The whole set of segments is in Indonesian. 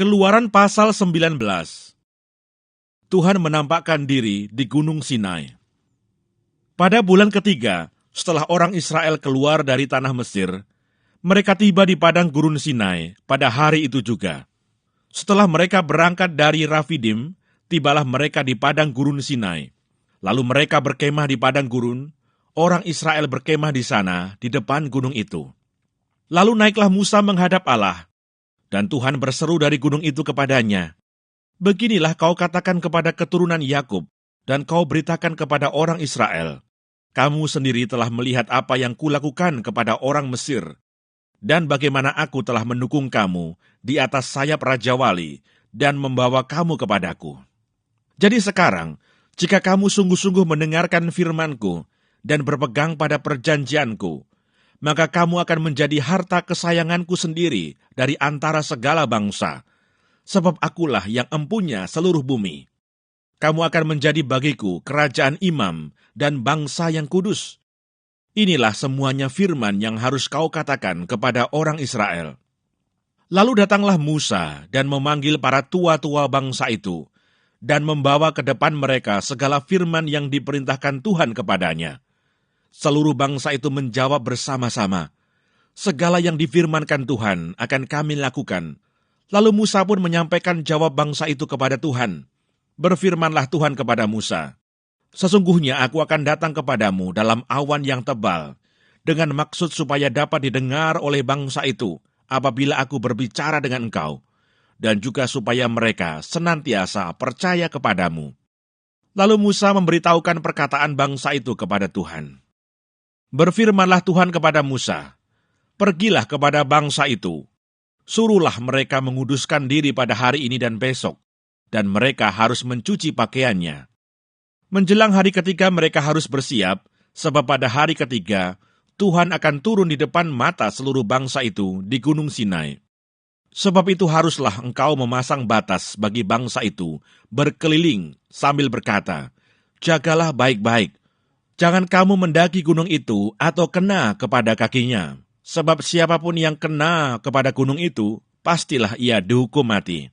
Keluaran pasal 19. Tuhan menampakkan diri di Gunung Sinai. Pada bulan ketiga, setelah orang Israel keluar dari tanah Mesir, mereka tiba di padang gurun Sinai pada hari itu juga. Setelah mereka berangkat dari Rafidim, tibalah mereka di padang gurun Sinai. Lalu mereka berkemah di padang gurun, orang Israel berkemah di sana, di depan gunung itu. Lalu naiklah Musa menghadap Allah, dan Tuhan berseru dari gunung itu kepadanya, "Beginilah kau katakan kepada keturunan Yakub, dan kau beritakan kepada orang Israel, kamu sendiri telah melihat apa yang kulakukan kepada orang Mesir, dan bagaimana aku telah mendukung kamu di atas sayap Raja Wali, dan membawa kamu kepadaku. Jadi sekarang, jika kamu sungguh-sungguh mendengarkan firman-Ku, dan berpegang pada perjanjian-Ku, maka kamu akan menjadi harta kesayangan-Ku sendiri dari antara segala bangsa, sebab akulah yang empunya seluruh bumi. Kamu akan menjadi bagiku kerajaan imam dan bangsa yang kudus. Inilah semuanya firman yang harus kau katakan kepada orang Israel." Lalu datanglah Musa dan memanggil para tua-tua bangsa itu, dan membawa ke depan mereka segala firman yang diperintahkan Tuhan kepadanya. Seluruh bangsa itu menjawab bersama-sama, "Segala yang difirmankan Tuhan akan kami lakukan." Lalu Musa pun menyampaikan jawab bangsa itu kepada Tuhan. Berfirmanlah Tuhan kepada Musa, "Sesungguhnya aku akan datang kepadamu dalam awan yang tebal, dengan maksud supaya dapat didengar oleh bangsa itu apabila aku berbicara dengan engkau, dan juga supaya mereka senantiasa percaya kepadamu." Lalu Musa memberitahukan perkataan bangsa itu kepada Tuhan. Berfirmanlah Tuhan kepada Musa, "Pergilah kepada bangsa itu, suruhlah mereka menguduskan diri pada hari ini dan besok, dan mereka harus mencuci pakaiannya. Menjelang hari ketiga mereka harus bersiap, sebab pada hari ketiga Tuhan akan turun di depan mata seluruh bangsa itu di Gunung Sinai. Sebab itu haruslah engkau memasang batas bagi bangsa itu berkeliling sambil berkata, 'Jagalah baik-baik, jangan kamu mendaki gunung itu atau kena kepada kakinya, sebab siapapun yang kena kepada gunung itu, pastilah ia dihukum mati.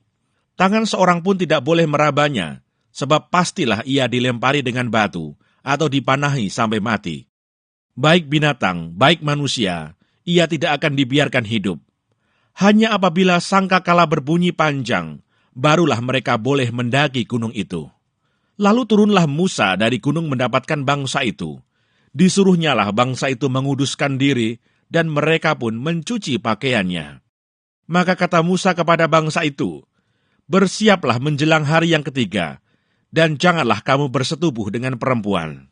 Tangan seorang pun tidak boleh merabanya, sebab pastilah ia dilempari dengan batu atau dipanahi sampai mati. Baik binatang, baik manusia, ia tidak akan dibiarkan hidup. Hanya apabila sangkakala berbunyi panjang, barulah mereka boleh mendaki gunung itu.' Lalu turunlah Musa dari gunung mendapatkan bangsa itu. Disuruhnyalah bangsa itu menguduskan diri, dan mereka pun mencuci pakaiannya. Maka kata Musa kepada bangsa itu, 'Bersiaplah menjelang hari yang ketiga, dan janganlah kamu bersetubuh dengan perempuan.'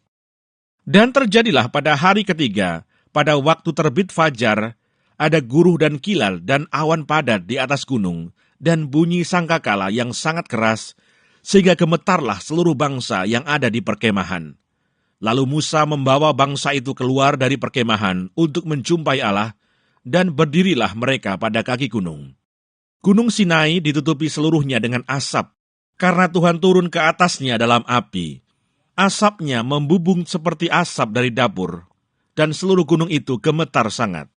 Dan terjadilah pada hari ketiga, pada waktu terbit fajar, ada guruh dan kilal dan awan padat di atas gunung, dan bunyi sangkakala yang sangat keras, sehingga gemetarlah seluruh bangsa yang ada di perkemahan. Lalu Musa membawa bangsa itu keluar dari perkemahan untuk menjumpai Allah, dan berdirilah mereka pada kaki gunung. Gunung Sinai ditutupi seluruhnya dengan asap, karena Tuhan turun ke atasnya dalam api. Asapnya membubung seperti asap dari dapur, dan seluruh gunung itu gemetar sangat.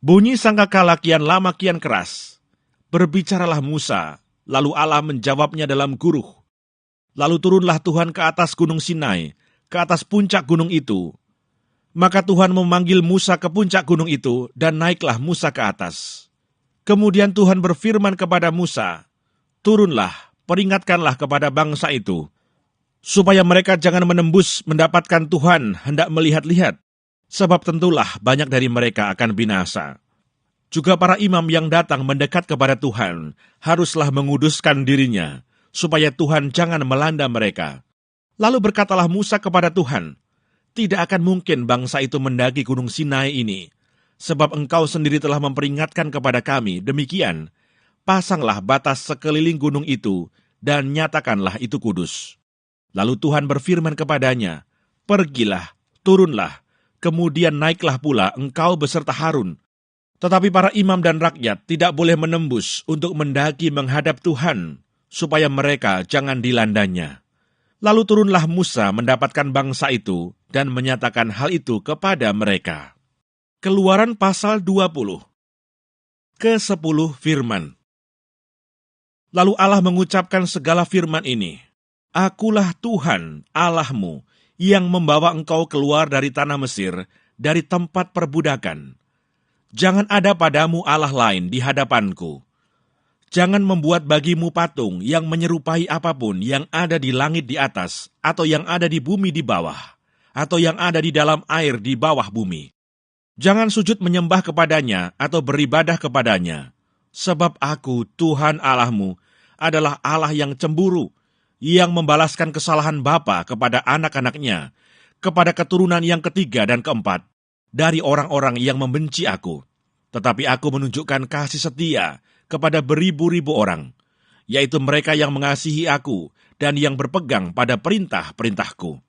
Bunyi sangkakala kian lama kian keras. Berbicaralah Musa, lalu Allah menjawabnya dalam guruh. Lalu turunlah Tuhan ke atas gunung Sinai, ke atas puncak gunung itu. Maka Tuhan memanggil Musa ke puncak gunung itu, dan naiklah Musa ke atas. Kemudian Tuhan berfirman kepada Musa, "Turunlah, peringatkanlah kepada bangsa itu, supaya mereka jangan menembus mendapatkan Tuhan hendak melihat-lihat, sebab tentulah banyak dari mereka akan binasa. Juga para imam yang datang mendekat kepada Tuhan, haruslah menguduskan dirinya, supaya Tuhan jangan melanda mereka." Lalu berkatalah Musa kepada Tuhan, "Tidak akan mungkin bangsa itu mendaki gunung Sinai ini, sebab engkau sendiri telah memperingatkan kepada kami, demikian, pasanglah batas sekeliling gunung itu, dan nyatakanlah itu kudus." Lalu Tuhan berfirman kepadanya, "Pergilah, turunlah, kemudian naiklah pula engkau beserta Harun. Tetapi para imam dan rakyat tidak boleh menembus untuk mendaki menghadap Tuhan, supaya mereka jangan dilandanya." Lalu turunlah Musa mendapatkan bangsa itu, dan menyatakan hal itu kepada mereka. Keluaran pasal 20. Ke-10 firman. Lalu Allah mengucapkan segala firman ini, Akulah Tuhan Allahmu yang membawa engkau keluar dari tanah Mesir, dari tempat perbudakan. Jangan ada padamu Allah lain di hadapanku. Jangan membuat bagimu patung yang menyerupai apapun yang ada di langit di atas, atau yang ada di bumi di bawah, atau yang ada di dalam air di bawah bumi. Jangan sujud menyembah kepadanya atau beribadah kepadanya, sebab aku, Tuhan Allahmu, adalah Allah yang cemburu, yang membalaskan kesalahan bapa kepada anak-anaknya, kepada keturunan yang ketiga dan keempat, dari orang-orang yang membenci aku. Tetapi aku menunjukkan kasih setia kepada beribu-ribu orang, yaitu mereka yang mengasihi aku dan yang berpegang pada perintah-perintahku.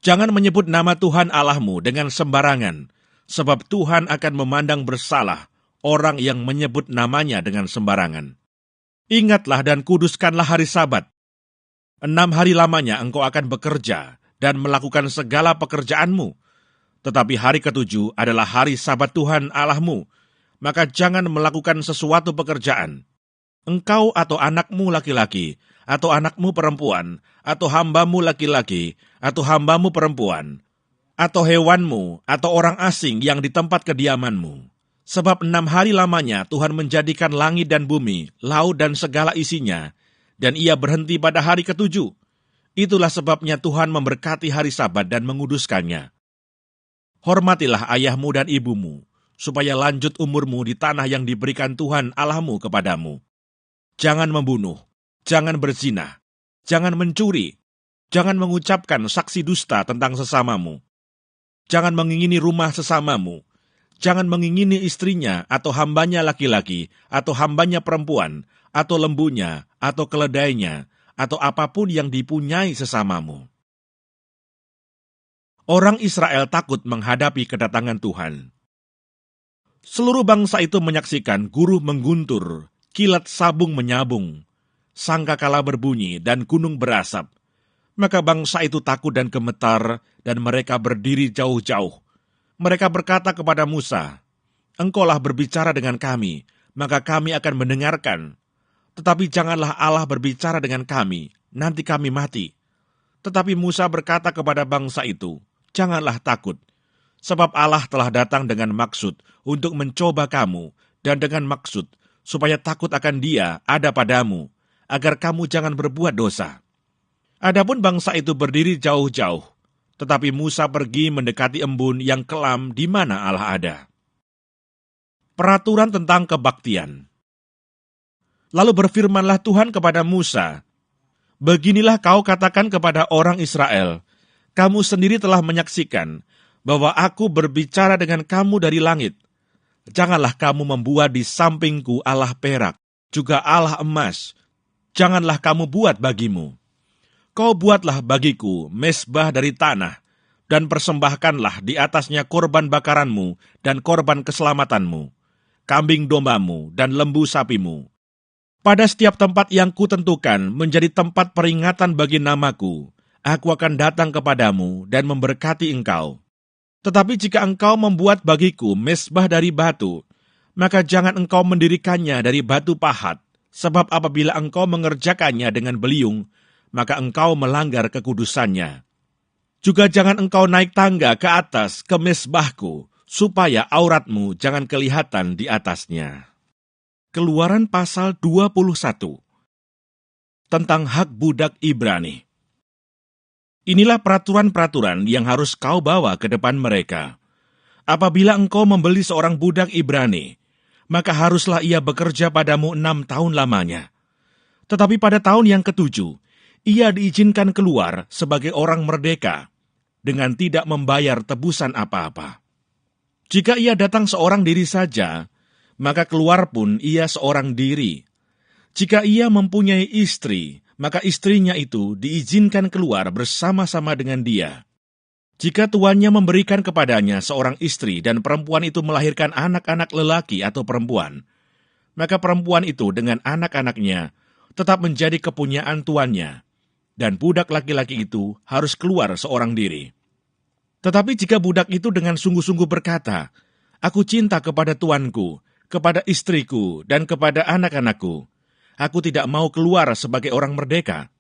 Jangan menyebut nama Tuhan Allahmu dengan sembarangan, sebab Tuhan akan memandang bersalah orang yang menyebut namanya dengan sembarangan. Ingatlah dan kuduskanlah hari Sabat. 6 hari lamanya engkau akan bekerja dan melakukan segala pekerjaanmu. Tetapi hari ke-7 adalah hari Sabat Tuhan Allahmu, maka jangan melakukan sesuatu pekerjaan. Engkau atau anakmu laki-laki, atau anakmu perempuan, atau hambamu laki-laki, atau hambamu perempuan, atau hewanmu, atau orang asing yang di tempat kediamanmu. Sebab 6 hari lamanya Tuhan menjadikan langit dan bumi, laut dan segala isinya, dan ia berhenti pada hari ke-7. Itulah sebabnya Tuhan memberkati hari Sabat dan menguduskannya. Hormatilah ayahmu dan ibumu, supaya lanjut umurmu di tanah yang diberikan Tuhan Allahmu kepadamu. Jangan membunuh, jangan berzina, jangan mencuri, jangan mengucapkan saksi dusta tentang sesamamu. Jangan mengingini rumah sesamamu, jangan mengingini istrinya atau hambanya laki-laki, atau hambanya perempuan, atau lembunya, atau keledainya, atau apapun yang dipunyai sesamamu. Orang Israel takut menghadapi kedatangan Tuhan. Seluruh bangsa itu menyaksikan guru mengguntur, kilat sabung menyabung, sangkakala berbunyi, dan gunung berasap. Maka bangsa itu takut dan gemetar, dan mereka berdiri jauh-jauh. Mereka berkata kepada Musa, Engkaulah berbicara dengan kami, maka kami akan mendengarkan. Tetapi janganlah Allah berbicara dengan kami, nanti kami mati. Tetapi Musa berkata kepada bangsa itu, Janganlah takut, sebab Allah telah datang dengan maksud untuk mencoba kamu, dan dengan maksud supaya takut akan Dia ada padamu, agar kamu jangan berbuat dosa. Adapun bangsa itu berdiri jauh-jauh, tetapi Musa pergi mendekati embun yang kelam di mana Allah ada. Peraturan tentang kebaktian. Lalu berfirmanlah Tuhan kepada Musa, Beginilah kau katakan kepada orang Israel, Kamu sendiri telah menyaksikan bahwa aku berbicara dengan kamu dari langit. Janganlah kamu membuat di sampingku Allah perak, juga Allah emas. Janganlah kamu buat bagimu. Kau buatlah bagiku mezbah dari tanah, dan persembahkanlah di atasnya korban bakaranmu dan korban keselamatanmu, kambing dombamu dan lembu sapimu. Pada setiap tempat yang kutentukan menjadi tempat peringatan bagi namaku, aku akan datang kepadamu dan memberkati engkau. Tetapi jika engkau membuat bagiku mezbah dari batu, maka jangan engkau mendirikannya dari batu pahat, sebab apabila engkau mengerjakannya dengan beliung, maka engkau melanggar kekudusannya. Juga jangan engkau naik tangga ke atas ke mezbahku, supaya auratmu jangan kelihatan di atasnya. Keluaran pasal 21 tentang hak budak Ibrani. Inilah peraturan-peraturan yang harus kau bawa ke depan mereka. Apabila engkau membeli seorang budak Ibrani, maka haruslah ia bekerja padamu 6 tahun lamanya. Tetapi pada tahun yang ke-7, ia diizinkan keluar sebagai orang merdeka, dengan tidak membayar tebusan apa-apa. Jika ia datang seorang diri saja, maka keluar pun ia seorang diri. Jika ia mempunyai istri, maka istrinya itu diizinkan keluar bersama-sama dengan dia. Jika tuannya memberikan kepadanya seorang istri dan perempuan itu melahirkan anak-anak lelaki atau perempuan, maka perempuan itu dengan anak-anaknya tetap menjadi kepunyaan tuannya, dan budak laki-laki itu harus keluar seorang diri. Tetapi jika budak itu dengan sungguh-sungguh berkata, Aku cinta kepada tuanku, kepada istriku, dan kepada anak-anakku, Aku tidak mau keluar sebagai orang merdeka.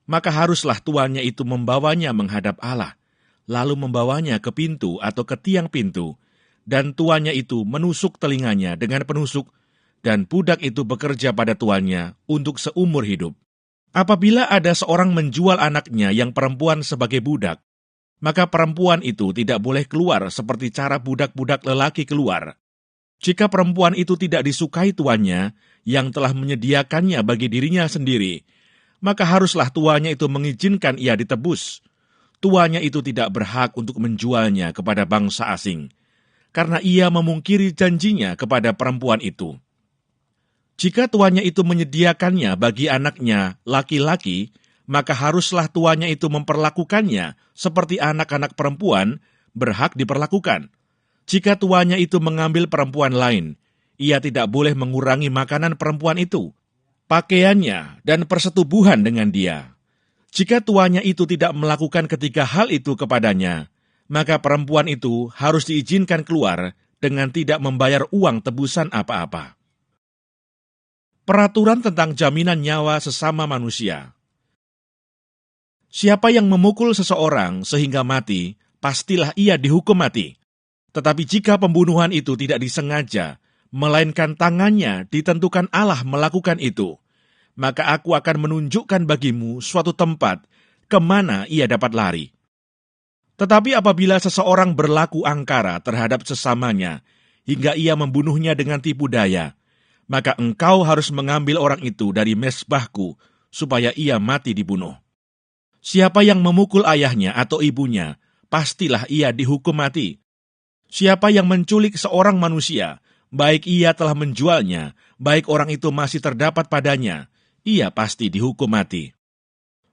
Maka haruslah tuannya itu membawanya menghadap Allah, lalu membawanya ke pintu atau ke tiang pintu, dan tuannya itu menusuk telinganya dengan penusuk, dan budak itu bekerja pada tuannya untuk seumur hidup. Apabila ada seorang menjual anaknya yang perempuan sebagai budak, maka perempuan itu tidak boleh keluar seperti cara budak-budak lelaki keluar. Jika perempuan itu tidak disukai tuannya yang telah menyediakannya bagi dirinya sendiri, maka haruslah tuannya itu mengizinkan ia ditebus. Tuannya itu tidak berhak untuk menjualnya kepada bangsa asing, karena ia memungkiri janjinya kepada perempuan itu. Jika tuannya itu menyediakannya bagi anaknya laki-laki, maka haruslah tuannya itu memperlakukannya seperti anak-anak perempuan berhak diperlakukan. Jika tuannya itu mengambil perempuan lain, ia tidak boleh mengurangi makanan perempuan itu, pakaiannya, dan persetubuhan dengan dia. Jika tuannya itu tidak melakukan ketiga hal itu kepadanya, maka perempuan itu harus diizinkan keluar dengan tidak membayar uang tebusan apa-apa. Peraturan tentang jaminan nyawa sesama manusia. Siapa yang memukul seseorang sehingga mati, pastilah ia dihukum mati. Tetapi jika pembunuhan itu tidak disengaja, melainkan tangannya ditentukan Allah melakukan itu, maka aku akan menunjukkan bagimu suatu tempat kemana ia dapat lari. Tetapi apabila seseorang berlaku angkara terhadap sesamanya, hingga ia membunuhnya dengan tipu daya, maka engkau harus mengambil orang itu dari mezbahku, supaya ia mati dibunuh. Siapa yang memukul ayahnya atau ibunya, pastilah ia dihukum mati. Siapa yang menculik seorang manusia, baik ia telah menjualnya, baik orang itu masih terdapat padanya, ia pasti dihukum mati.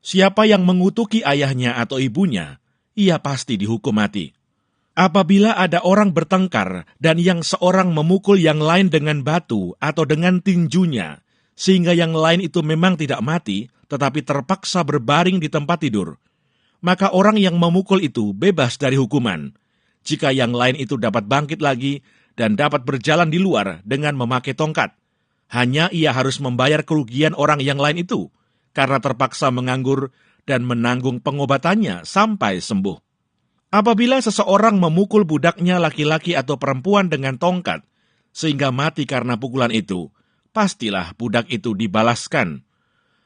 Siapa yang mengutuki ayahnya atau ibunya, ia pasti dihukum mati. Apabila ada orang bertengkar dan yang seorang memukul yang lain dengan batu atau dengan tinjunya, sehingga yang lain itu memang tidak mati, tetapi terpaksa berbaring di tempat tidur, maka orang yang memukul itu bebas dari hukuman, jika yang lain itu dapat bangkit lagi dan dapat berjalan di luar dengan memakai tongkat. Hanya ia harus membayar kerugian orang yang lain itu, karena terpaksa menganggur dan menanggung pengobatannya sampai sembuh. Apabila seseorang memukul budaknya laki-laki atau perempuan dengan tongkat, sehingga mati karena pukulan itu, pastilah budak itu dibalaskan.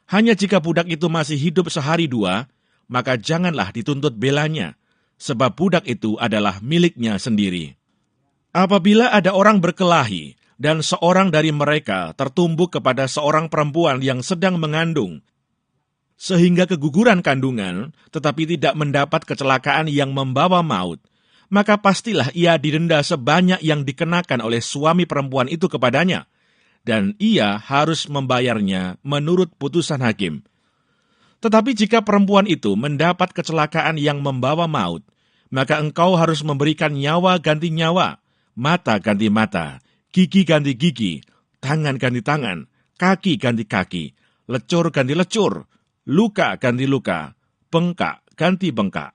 Hanya jika budak itu masih hidup sehari dua, maka janganlah dituntut belanya, sebab budak itu adalah miliknya sendiri. Apabila ada orang berkelahi, dan seorang dari mereka tertumbuk kepada seorang perempuan yang sedang mengandung, sehingga keguguran kandungan, tetapi tidak mendapat kecelakaan yang membawa maut, maka pastilah ia didenda sebanyak yang dikenakan oleh suami perempuan itu kepadanya, dan ia harus membayarnya menurut putusan hakim. Tetapi jika perempuan itu mendapat kecelakaan yang membawa maut, maka engkau harus memberikan nyawa ganti nyawa, mata ganti mata, gigi ganti gigi, tangan ganti tangan, kaki ganti kaki, lecur ganti lecur, luka ganti luka, bengkak ganti bengkak.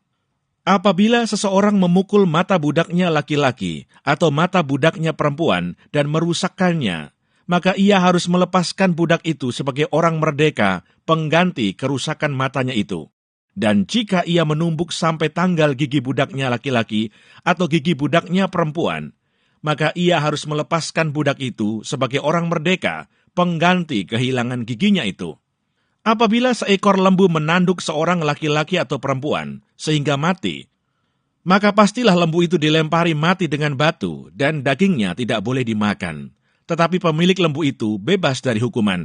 Apabila seseorang memukul mata budaknya laki-laki atau mata budaknya perempuan dan merusakkannya, maka ia harus melepaskan budak itu sebagai orang merdeka pengganti kerusakan matanya itu. Dan jika ia menumbuk sampai tanggal gigi budaknya laki-laki atau gigi budaknya perempuan, maka ia harus melepaskan budak itu sebagai orang merdeka pengganti kehilangan giginya itu. Apabila seekor lembu menanduk seorang laki-laki atau perempuan sehingga mati, maka pastilah lembu itu dilempari mati dengan batu dan dagingnya tidak boleh dimakan. Tetapi pemilik lembu itu bebas dari hukuman.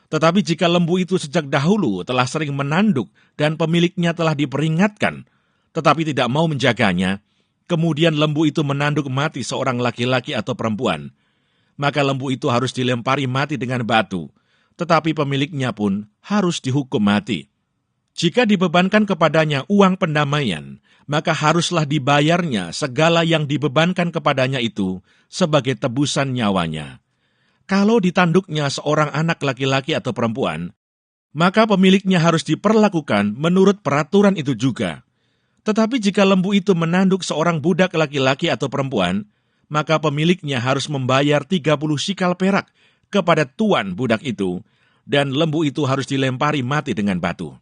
Tetapi jika lembu itu sejak dahulu telah sering menanduk dan pemiliknya telah diperingatkan, tetapi tidak mau menjaganya, kemudian lembu itu menanduk mati seorang laki-laki atau perempuan, maka lembu itu harus dilempari mati dengan batu, tetapi pemiliknya pun harus dihukum mati. Jika dibebankan kepadanya uang pendamaian, maka haruslah dibayarnya segala yang dibebankan kepadanya itu sebagai tebusan nyawanya. Kalau ditanduknya seorang anak laki-laki atau perempuan, maka pemiliknya harus diperlakukan menurut peraturan itu juga. Tetapi jika lembu itu menanduk seorang budak laki-laki atau perempuan, maka pemiliknya harus membayar 30 sikal perak kepada tuan budak itu, dan lembu itu harus dilempari mati dengan batu.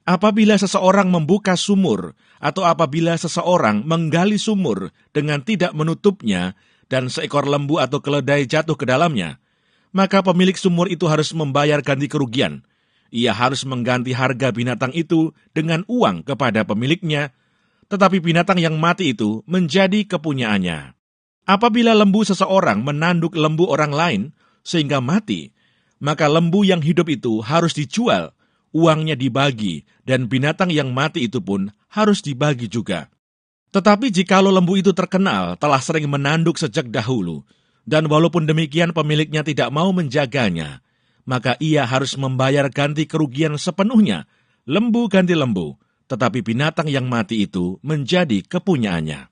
Apabila seseorang membuka sumur, atau apabila seseorang menggali sumur dengan tidak menutupnya, dan seekor lembu atau keledai jatuh ke dalamnya, maka pemilik sumur itu harus membayar ganti kerugian. Ia harus mengganti harga binatang itu dengan uang kepada pemiliknya, tetapi binatang yang mati itu menjadi kepunyaannya. Apabila lembu seseorang menanduk lembu orang lain sehingga mati, maka lembu yang hidup itu harus dijual, uangnya dibagi, dan binatang yang mati itu pun harus dibagi juga. Tetapi jikalau lembu itu terkenal telah sering menanduk sejak dahulu, dan walaupun demikian pemiliknya tidak mau menjaganya, maka ia harus membayar ganti kerugian sepenuhnya, lembu ganti lembu, tetapi binatang yang mati itu menjadi kepunyaannya.